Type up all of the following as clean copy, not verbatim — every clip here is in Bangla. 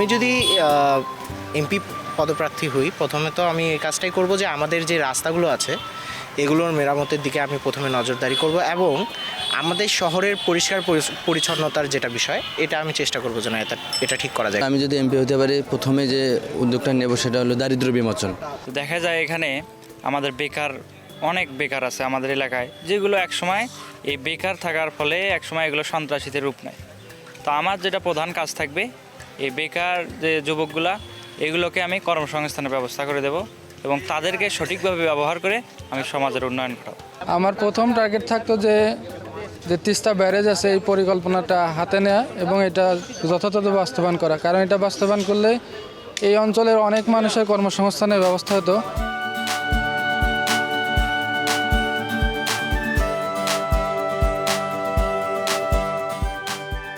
আমি যদি এমপি পদপ্রার্থী হই, প্রথমে তো আমি এই কাজটাই করব যে আমাদের যে রাস্তাগুলো আছে এগুলোর মেরামতের দিকে আমি প্রথমে নজরদারি করব, এবং আমাদের শহরের পরিষ্কার পরিচ্ছন্নতার যেটা বিষয়, এটা আমি চেষ্টা করব যেন এটা ঠিক করা যায়। আমি যদি এমপি হতে পারি, প্রথমে যে উদ্যোগটা নেব সেটা হলো দারিদ্র্য বিমোচন। দেখা যায় এখানে আমাদের অনেক বেকার আছে আমাদের এলাকায়, যেগুলো একসময় এই বেকার থাকার ফলে একসময় এগুলো সন্ত্রাসীদের রূপ নেয়। তো আমার যেটা প্রধান কাজ থাকবে, এই বেকার যে যুবকগুলা এগুলোকে আমি কর্মসংস্থানের ব্যবস্থা করে দেব এবং তাদেরকে সঠিকভাবে ব্যবহার করে আমি সমাজের উন্নয়ন করাবো। আমার প্রথম টার্গেট থাকতো যে তিস্তা ব্যারেজ আছে এই পরিকল্পনাটা হাতে নেওয়া এবং এটা যথাযথ বাস্তবায়ন করা, কারণ এটা বাস্তবায়ন করলে এই অঞ্চলের অনেক মানুষের কর্মসংস্থানের ব্যবস্থা হতো।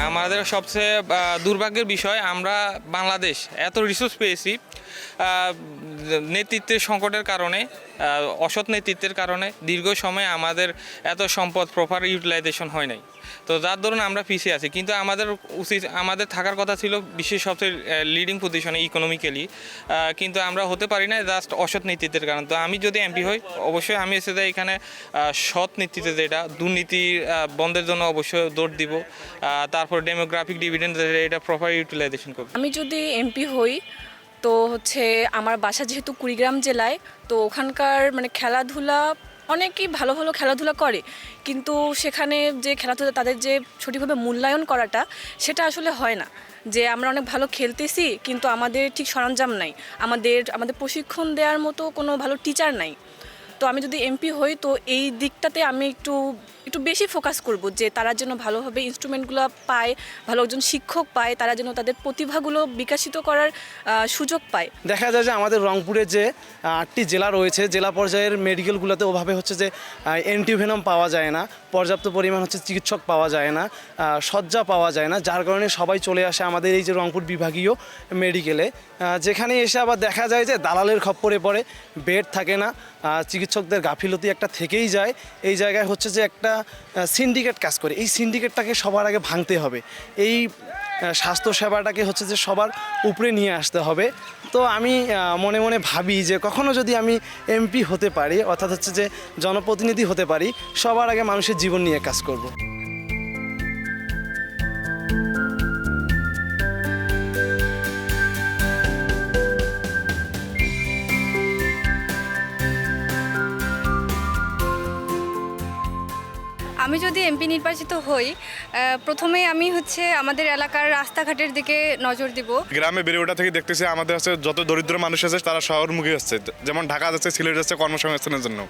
আমাদের সবচেয়ে দুর্ভাগ্যের বিষয়, আমরা বাংলাদেশ এত রিসোর্স পেয়েছি, নেতৃত্বের সংকটের কারণে, অসৎ নেতৃত্বের কারণে দীর্ঘ সময় আমাদের এত সম্পদ প্রপার ইউটিলাইজেশন হয় নাই। তো যার দরুন আমরা পিছিয়ে আছি, কিন্তু আমাদের থাকার কথা ছিল বিশ্বের সবচেয়ে লিডিং পজিশনে ইকোনমিক্যালি, কিন্তু আমরা হতে পারি না জাস্ট অসৎ নেতৃত্বের কারণে। তো আমি যদি এমপি হই, অবশ্যই আমি এসে এখানে সৎ নেতৃত্বে যেটা দুর্নীতি বন্ধের জন্য অবশ্যই দৌড় দিব, তারপর ডেমোগ্রাফিক ডিভিডেন্ড এটা প্রপার ইউটিলাইজেশন করব। আমি যদি এমপি হই তো আমার বাসা যেহেতু কুড়িগ্রাম জেলায়, তো ওখানকার খেলাধুলা অনেকেই ভালো ভালো খেলাধুলা করে, কিন্তু সেখানে যে খেলাধুলা তাদের যে সঠিকভাবে মূল্যায়ন করাটা সেটা আসলে হয় না। যে আমরা অনেক ভালো খেলতেছি কিন্তু আমাদের ঠিক সরঞ্জাম নাই, আমাদের প্রশিক্ষণ দেওয়ার মতো কোনো ভালো টিচার নাই। তো আমি যদি এমপি হই তো এই দিকটাতে আমি একটু বেশি ফোকাস করব, যে তারা যেন ভালোভাবে ইনস্ট্রুমেন্টগুলো পায়, ভালো একজন শিক্ষক পায়, তারা যেন তাদের প্রতিভাগুলো বিকশিত করার সুযোগ পায়। দেখা যায় যে আমাদের রংপুরে যে 8টি জেলা রয়েছে, জেলা পর্যায়ের মেডিকেলগুলোতে ওভাবে যে অ্যান্টিভেনম পাওয়া যায় না, পর্যাপ্ত পরিমাণ চিকিৎসক পাওয়া যায় না, শয্যা পাওয়া যায় না, যার কারণে সবাই চলে আসে আমাদের এই যে রংপুর বিভাগীয় মেডিকেলে, যেখানে এসে আবার দেখা যায় যে দালালের খপ্পরে পড়ে, বেড থাকে না, চিকিৎসকদের গাফিলতি একটা থেকেই যায়। এই জায়গায় যে একটা সিন্ডিকেট কাজ করে, এই সিন্ডিকেটটাকে সবার আগে ভাঙতে হবে, এই স্বাস্থ্যসেবাটাকে যে সবার উপরে নিয়ে আসতে হবে। তো আমি মনে মনে ভাবি যে কখনো যদি আমি এমপি হতে পারি, অর্থাৎ যে জনপ্রতিনিধি হতে পারি, সবার আগে মানুষের জীবন নিয়ে কাজ করব। আমি যদি এমপি নির্বাচিত হই, প্রথমে আমি আমাদের এলাকার রাস্তাঘাটের দিকে নজর দিব। গ্রামে বেড়ে ওঠা থেকে দেখতেছি আমাদের যত দরিদ্র মানুষ আছে তারা শহরমুখী হচ্ছে, যেমন ঢাকা যাচ্ছে, সিলেট যাচ্ছে কর্মসংস্থানের জন্য।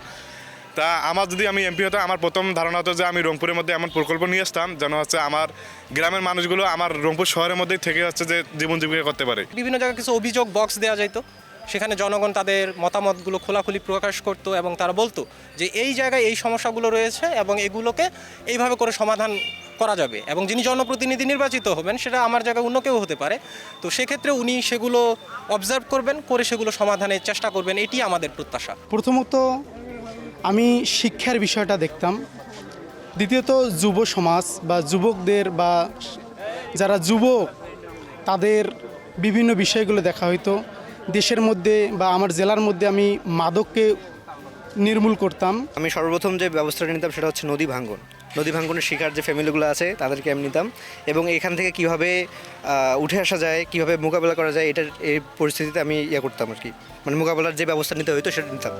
তা যদি আমি এমপি হতো, আমার প্রথম ধারণা হতো যে আমি রংপুরের মধ্যে এমন প্রকল্প নিয়ে আসতাম যেন আমার গ্রামের মানুষগুলো আমার রংপুর শহরের মধ্যেই থেকে যে জীবন জীবিকা করতে পারে। বিভিন্ন জায়গায় কিছু অভিযোগ বক্স দেওয়া যেত, সেখানে জনগণ তাদের মতামতগুলো খোলাখুলি প্রকাশ করতো এবং তারা বলতো যে এই জায়গায় এই সমস্যাগুলো রয়েছে এবং এগুলোকে এইভাবে করে সমাধান করা যাবে, এবং যিনি জনপ্রতিনিধি নির্বাচিত হবেন সেটা আমার জায়গায় অন্য কেউ হতে পারে। তো সেক্ষেত্রে উনি সেগুলো অবজার্ভ করবেন, করে সেগুলো সমাধানের চেষ্টা করবেন, এটি আমাদের প্রত্যাশা। প্রথমত আমি শিক্ষার বিষয়টা দেখতাম, দ্বিতীয়ত যুব সমাজ বা যুবকদের বা যারা যুবক তাদের বিভিন্ন বিষয়গুলো দেখা হইতো। দেশের মধ্যে বা আমার জেলার মধ্যে আমি মাদককে নির্মূল করতাম। আমি সর্বপ্রথম যে ব্যবস্থাটা নিতাম সেটা নদী ভাঙ্গনের শিকার যে ফ্যামিলিগুলো আছে তাদেরকে আমি নিতাম, এবং এখান থেকে কিভাবে উঠে আসা যায়, কিভাবে মোকাবেলা করা যায়, এই পরিস্থিতিতে আমি করতাম আর কি, মোকাবেলার যে ব্যবস্থা নিতে হইতো সেটা নিতাম।